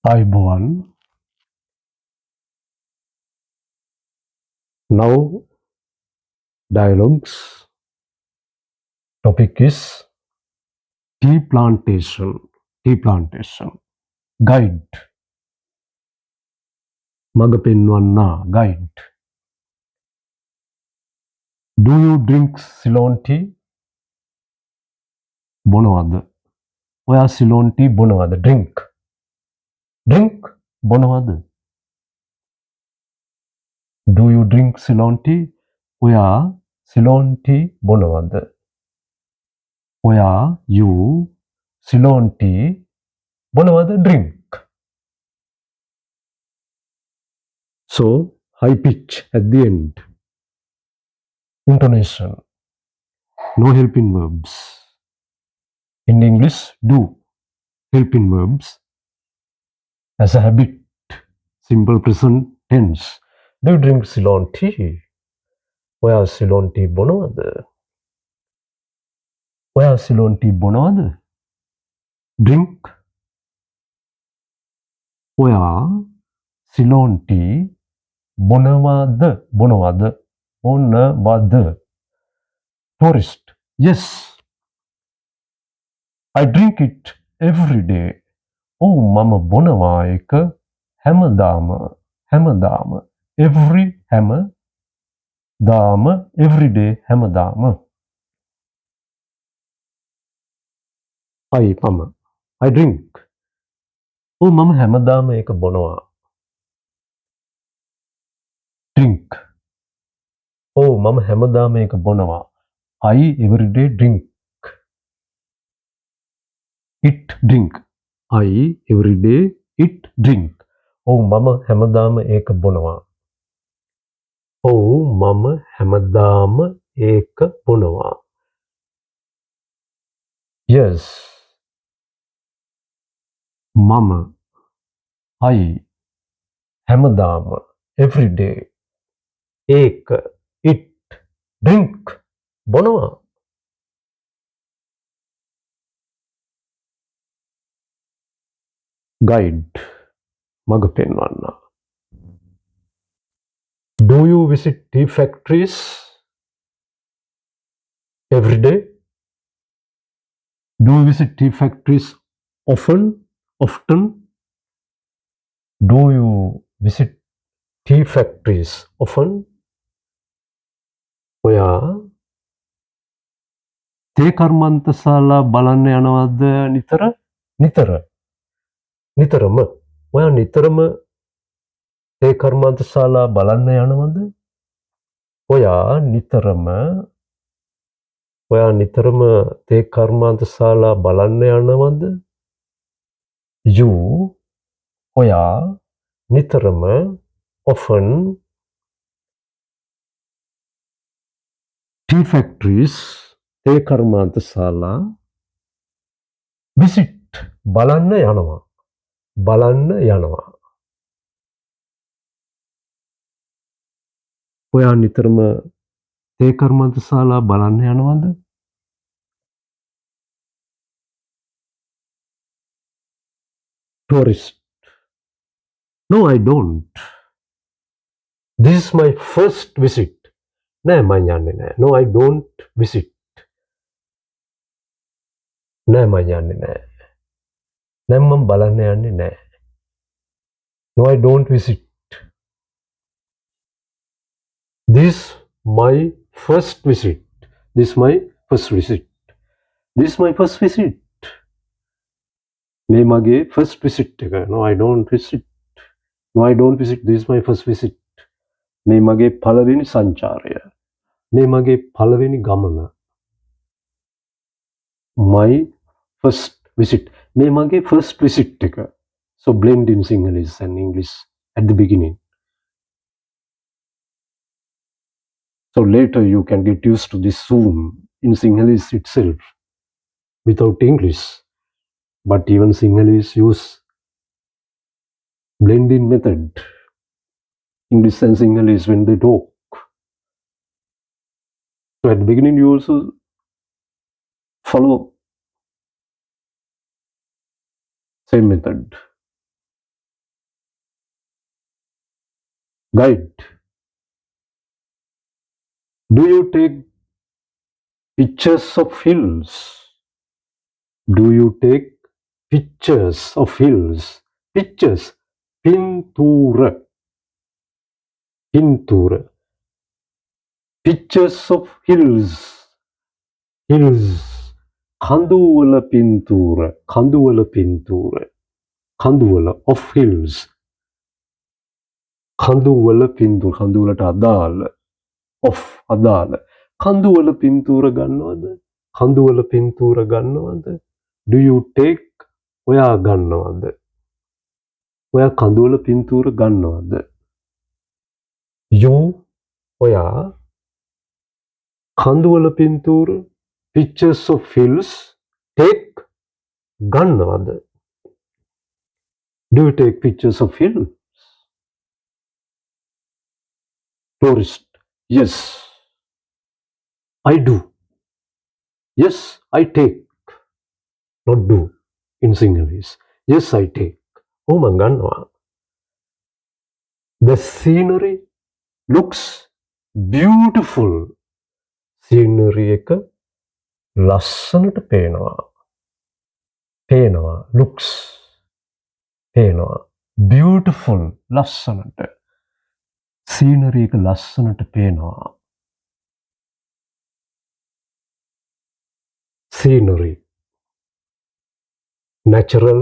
අයිබෝවන් now dialogues topic is tea plantation guide මග පෙන්වන්නා guide do you drink Ceylon tea බොනවද ඔයා Ceylon tea බොනවද drink බොනවද do you drink Ceylon tea ඔයා Ceylon tea බොනවද ඔයා you Ceylon tea බොනවද drink so high pitch at the end intonation no helping verbs in English do helping verbs as a habit simple present tense do you drink Ceylon tea ඔයා Ceylon tea බොනවද ඔයා Ceylon tea බොනවද drink ඔයා Ceylon tea බොනවද tourist yes I drink it every day ඔව් මම බොනවා ඒක හැමදාම every day හැමදාම මම I drink ඔව් මම හැමදාම ඒක බොනවා drink ඔව් මම හැමදාම ඒක බොනවා I everyday drink it drink I everyday it drink ඔව් මම හැමදාම ඒක බොනවා ඔව් මම හැමදාම ඒක බොනවා yes මම I හැමදාම everyday ඒක it drink බොනවා guide මග පෙන්වන්නා do you visit tea factories every day do you visit tea factories often do you visit tea factories often ඔයා තේ කර්මාන්තශාලා බලන්න යනවද නිතරම ඔයා නිතරම තේ කර්මාන්තශාලා බලන්න යනවද ඔයා නිතරම තේ කර්මාන්තශාලා බලන්න යනවද you ඔයා නිතරම often tea factories තේ කර්මාන්තශාලා visit බලන්න යනවා ඔයා නිතරම තේ කර්මාන්තශාලා බලන්න යනවද tourist no I don't this is my first visit නෑ මං යන්නේ නෑ no I don't visit නෑ මං යන්නේ නෑ නෑ මම බලන්න යන්නේ නෑ no I don't visit this my first visit මේ මගේ first visit එක no I don't visit this is my first visit මේ මගේ පළවෙනි සංචාරය මේ මගේ පළවෙනි ගමන my first visit මේ මගේ first visit එක so blend in Sinhalese and English at the beginning so later you can get used to this soon in Sinhalese itself without English but even Sinhalese use blending method English and Sinhalese when they talk so at the beginning you also follow same method Guide. Do you take pictures of hills? Do you take pictures of hills? Pictures. Pintura. Pintura. Pictures of hills. Hills. කඳුවල පින්තූර. කඳුවල පින්තූර. කඳුවල of hills. කඳුවල පින්තූර. කඳුවලට අදාළ. of අදාළ. කඳුවල පින්තූර ගන්නවද? කඳුවල පින්තූර ගන්නවද? Do you take? ඔයා ගන්නවද? ඔයා කඳුවල පින්තූර ගන්නවද? You ඔයා කඳුවල පින්තූර pictures of hills take ගන්නවද? Do you take pictures of hills? Tourist. Yes, I do. Yes, I take. Not do in Sinhalese. Yes, I take. Oh, මං ගන්නවා. The scenery looks beautiful. Scenery එක ලස්සනට පේනවා. පේනවා. Looks. පේනවා. Beautiful. ලස්සනට. Scenery එක ලස්සනට පේනවා. Scenery. Natural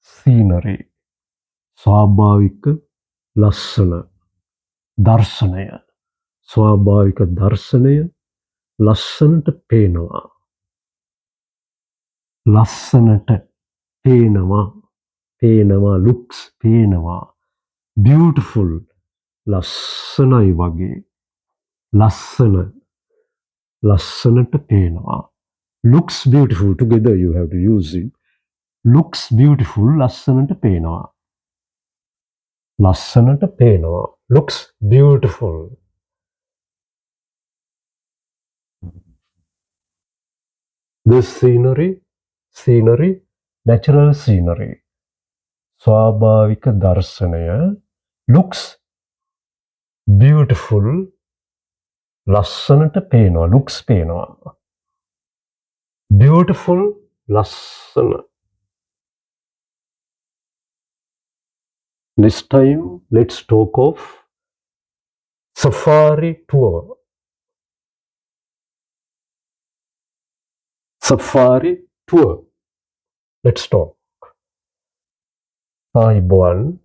scenery. ස්වාභාවික ලස්සන. දර්ශනය. ස්වාභාවික දර්ශනය ලස්සනට පේනවා. ලස්සනට පේනවා. පේනවා. Looks පේනවා. Beautiful ලස්සනයි වගේ. ලස්සන ලස්සනට පේනවා. Looks beautiful. Together you have to use it. Looks beautiful ලස්සනට පේනවා. ලස්සනට පේනවා. Looks beautiful. This scenery, natural scenery. ස්වාභාවික දර්ශනය looks beautiful ලස්සනට පේනවා. Looks පේනවා. Beautiful ලස්සන. Next time let's talk of safari tour. Safari tour. Let's talk. Ayubowan.